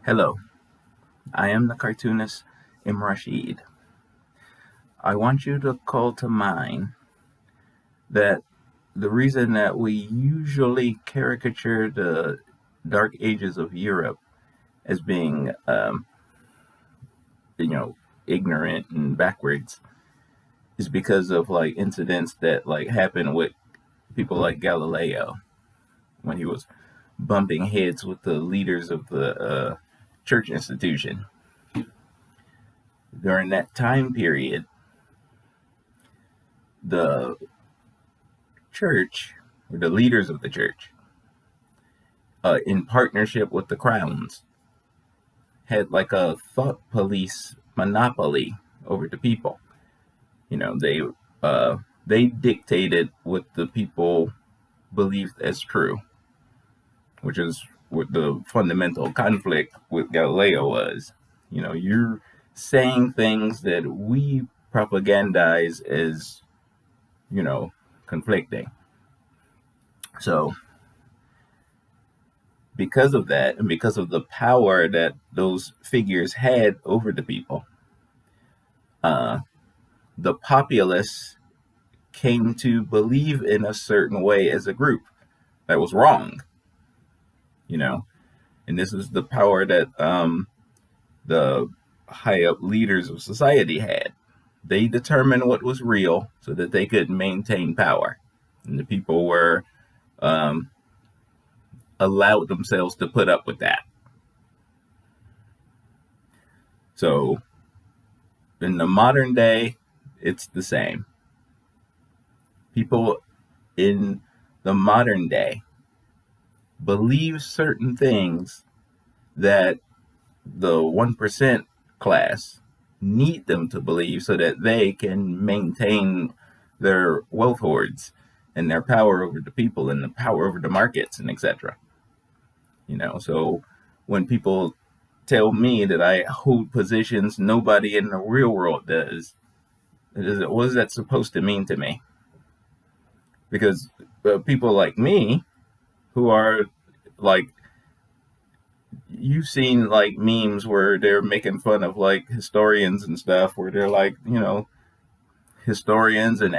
Hello, I am the cartoonist Rashid. I want you to call to mind that the reason that we usually caricature the Dark Ages of Europe as being, ignorant and backwards is because of like incidents that like happened with people like Galileo when he was bumping heads with the leaders of the church institution. During that time period, the church, or the leaders of the church, in partnership with the crowns, had like a thought police monopoly over the people. They dictated what the people believed as true, which is what the fundamental conflict with Galileo was. You're saying things that we propagandize as, conflicting. So, because of that, and because of the power that those figures had over the people, the populace came to believe in a certain way as a group that was wrong. And this is the power that the high up leaders of society had. They determined what was real so that they could maintain power. And the people were allowed themselves to put up with that. So in the modern day, it's the same. People in the modern day believe certain things that the 1% class need them to believe so that they can maintain their wealth hoards and their power over the people and the power over the markets and etc. So when people tell me that I hold positions nobody in the real world does, what is that supposed to mean to me? Because people like me, who are like, you've seen like memes where they're making fun of like historians and stuff, where they're like, historians and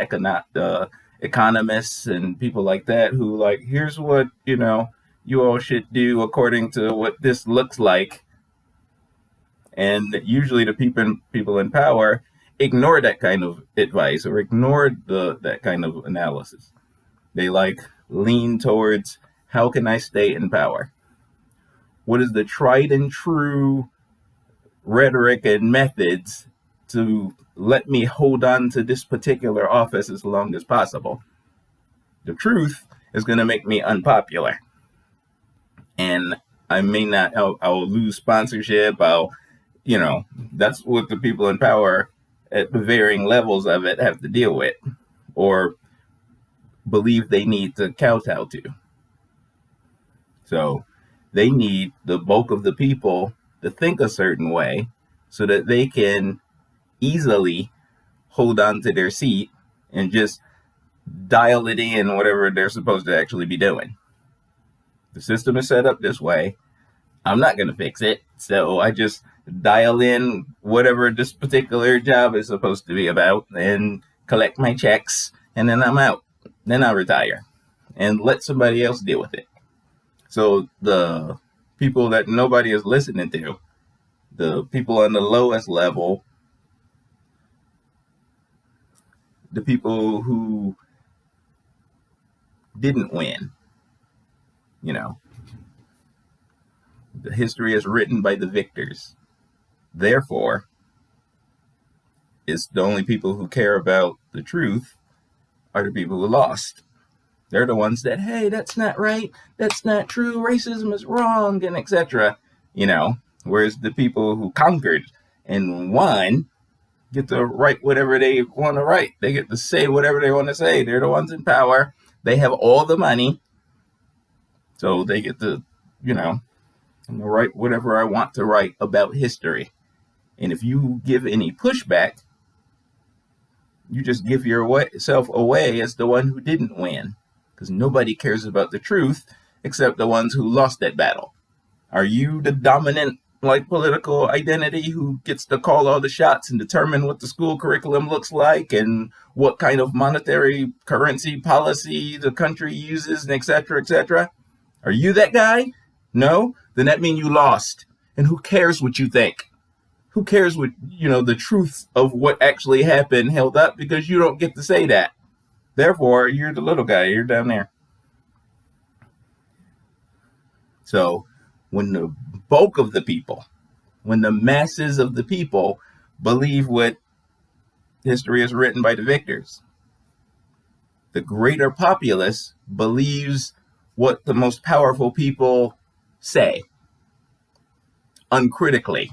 economists and people like that who like, here's what, you all should do according to what this looks like. And usually the people in power ignore that kind of advice or ignore that kind of analysis. They like lean towards, how can I stay in power? What is the tried and true rhetoric and methods to let me hold on to this particular office as long as possible? The truth is going to make me unpopular. And I may not, I'll lose sponsorship. That's what the people in power at the varying levels of it have to deal with or believe they need to kowtow to. So they need the bulk of the people to think a certain way so that they can easily hold on to their seat and just dial it in whatever they're supposed to actually be doing. The system is set up this way. I'm not going to fix it. So I just dial in whatever this particular job is supposed to be about and collect my checks, and then I'm out. Then I retire and let somebody else deal with it. So the people that nobody is listening to, the people on the lowest level, the people who didn't win, the history is written by the victors. Therefore, it's the only people who care about the truth are the people who lost. They're the ones that, hey, that's not right, that's not true, racism is wrong, and etc. Whereas the people who conquered and won get to write whatever they want to write. They get to say whatever they want to say. They're the ones in power. They have all the money. So they get to, write whatever I want to write about history. And if you give any pushback, you just give yourself away as the one who didn't win. Because nobody cares about the truth except the ones who lost that battle. Are you the dominant like political identity who gets to call all the shots and determine what the school curriculum looks like and what kind of monetary currency policy the country uses, and et cetera, et cetera? Are you that guy? No? Then that means you lost. And who cares what you think? Who cares what, the truth of what actually happened held up, because you don't get to say that. Therefore, you're the little guy. You're down there. So when the bulk of the people, when the masses of the people believe what history is written by the victors, the greater populace believes what the most powerful people say, uncritically,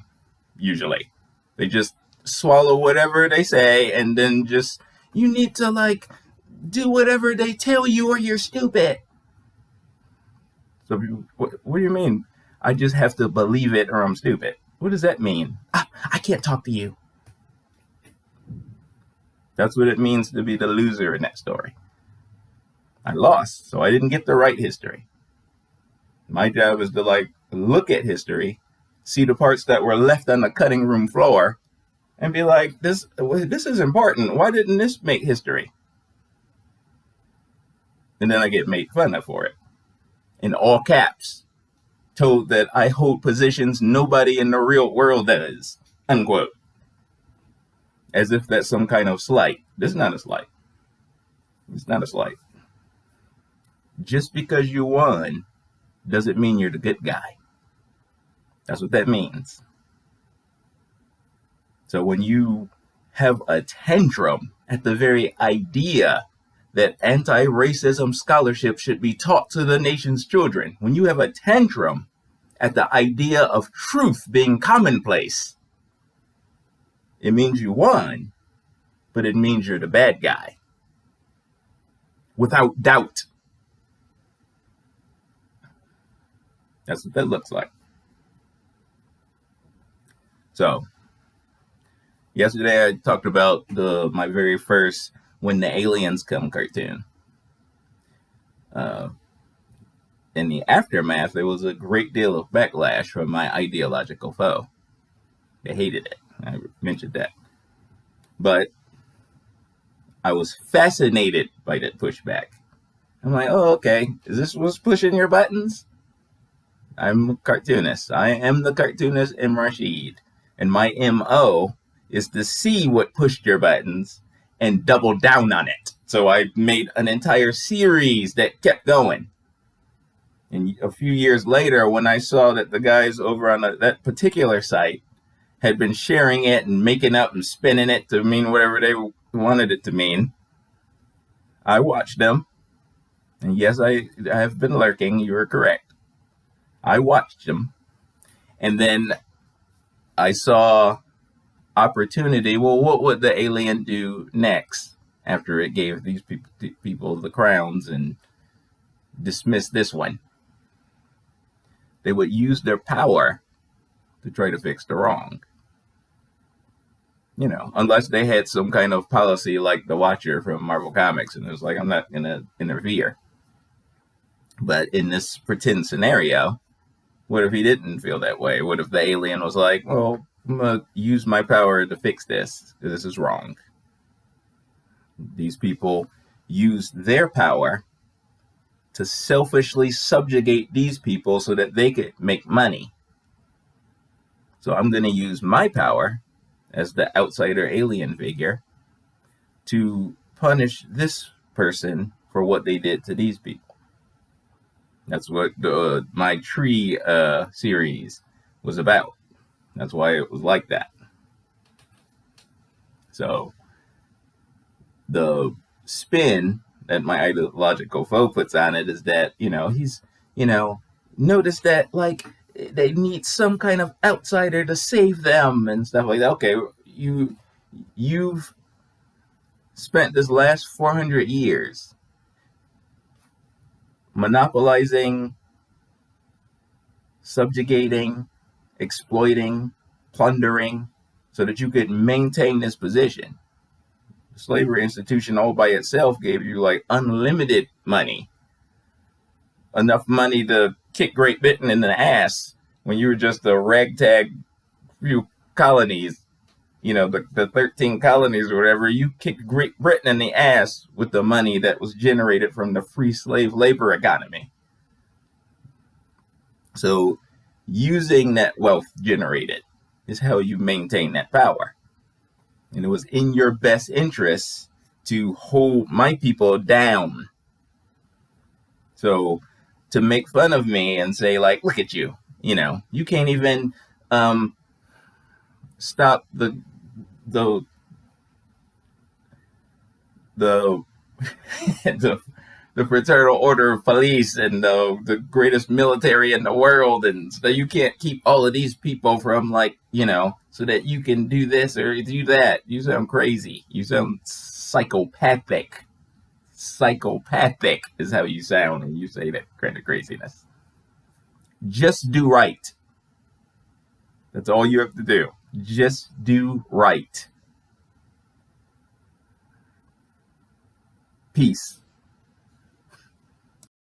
usually. They just swallow whatever they say and then just, you need to do whatever they tell you or you're stupid. So what do you mean? I just have to believe it or I'm stupid. What does that mean? I can't talk to you. That's what it means to be the loser in that story. I lost, so I didn't get the right history. My job is to look at history, see the parts that were left on the cutting room floor, and be like, this is important. Why didn't this make history? And then I get made fun of for it. In all caps, told that I hold positions nobody in the real world does, unquote. As if that's some kind of slight. This is not a slight. It's not a slight. Just because you won doesn't mean you're the good guy. That's what that means. So when you have a tantrum at the very idea that anti-racism scholarship should be taught to the nation's children, when you have a tantrum at the idea of truth being commonplace, it means you won, but it means you're the bad guy. Without doubt. That's what that looks like. So, yesterday I talked about my very first When the Aliens Come cartoon. In the aftermath, there was a great deal of backlash from my ideological foe. They hated it. I mentioned that. But I was fascinated by that pushback. I'm like, oh, okay. Is this what's pushing your buttons? I'm a cartoonist. I am the cartoonist M. Rashid. And my MO is to see what pushed your buttons and double down on it. So I made an entire series that kept going. And a few years later, when I saw that the guys over on that particular site had been sharing it and making up and spinning it to mean whatever they wanted it to mean, I watched them. And yes, I have been lurking. You were correct. I watched them. And then I saw opportunity. Well, what would the alien do next after it gave these people the crowns and dismissed this one? They would use their power to try to fix the wrong. Unless they had some kind of policy like the Watcher from Marvel Comics, and it was like, I'm not going to interfere. But in this pretend scenario, what if he didn't feel that way? What if the alien was like, well, I'm going to use my power to fix this, because this is wrong. These people use their power to selfishly subjugate these people so that they could make money. So I'm going to use my power as the outsider alien figure to punish this person for what they did to these people. That's what my tree series was about. That's why it was like that. So the spin that my ideological foe puts on it is that, he's, notice that they need some kind of outsider to save them and stuff like that. Okay, you've spent this last 400 years monopolizing, subjugating, exploiting, plundering, so that you could maintain this position. The slavery institution all by itself gave you unlimited money. Enough money to kick Great Britain in the ass when you were just a ragtag few colonies, the 13 colonies or whatever, you kicked Great Britain in the ass with the money that was generated from the free slave labor economy. So using that wealth generated is how you maintain that power. And it was in your best interest to hold my people down. So to make fun of me and say, like, look at you, you can't even stop the the the the fraternal order of police and the greatest military in the world, and so you can't keep all of these people from, like, so that you can do this or do that. You sound crazy. You sound psychopathic. Psychopathic is how you sound when you say that kind of craziness. Just do right. That's all you have to do. Just do right. Peace.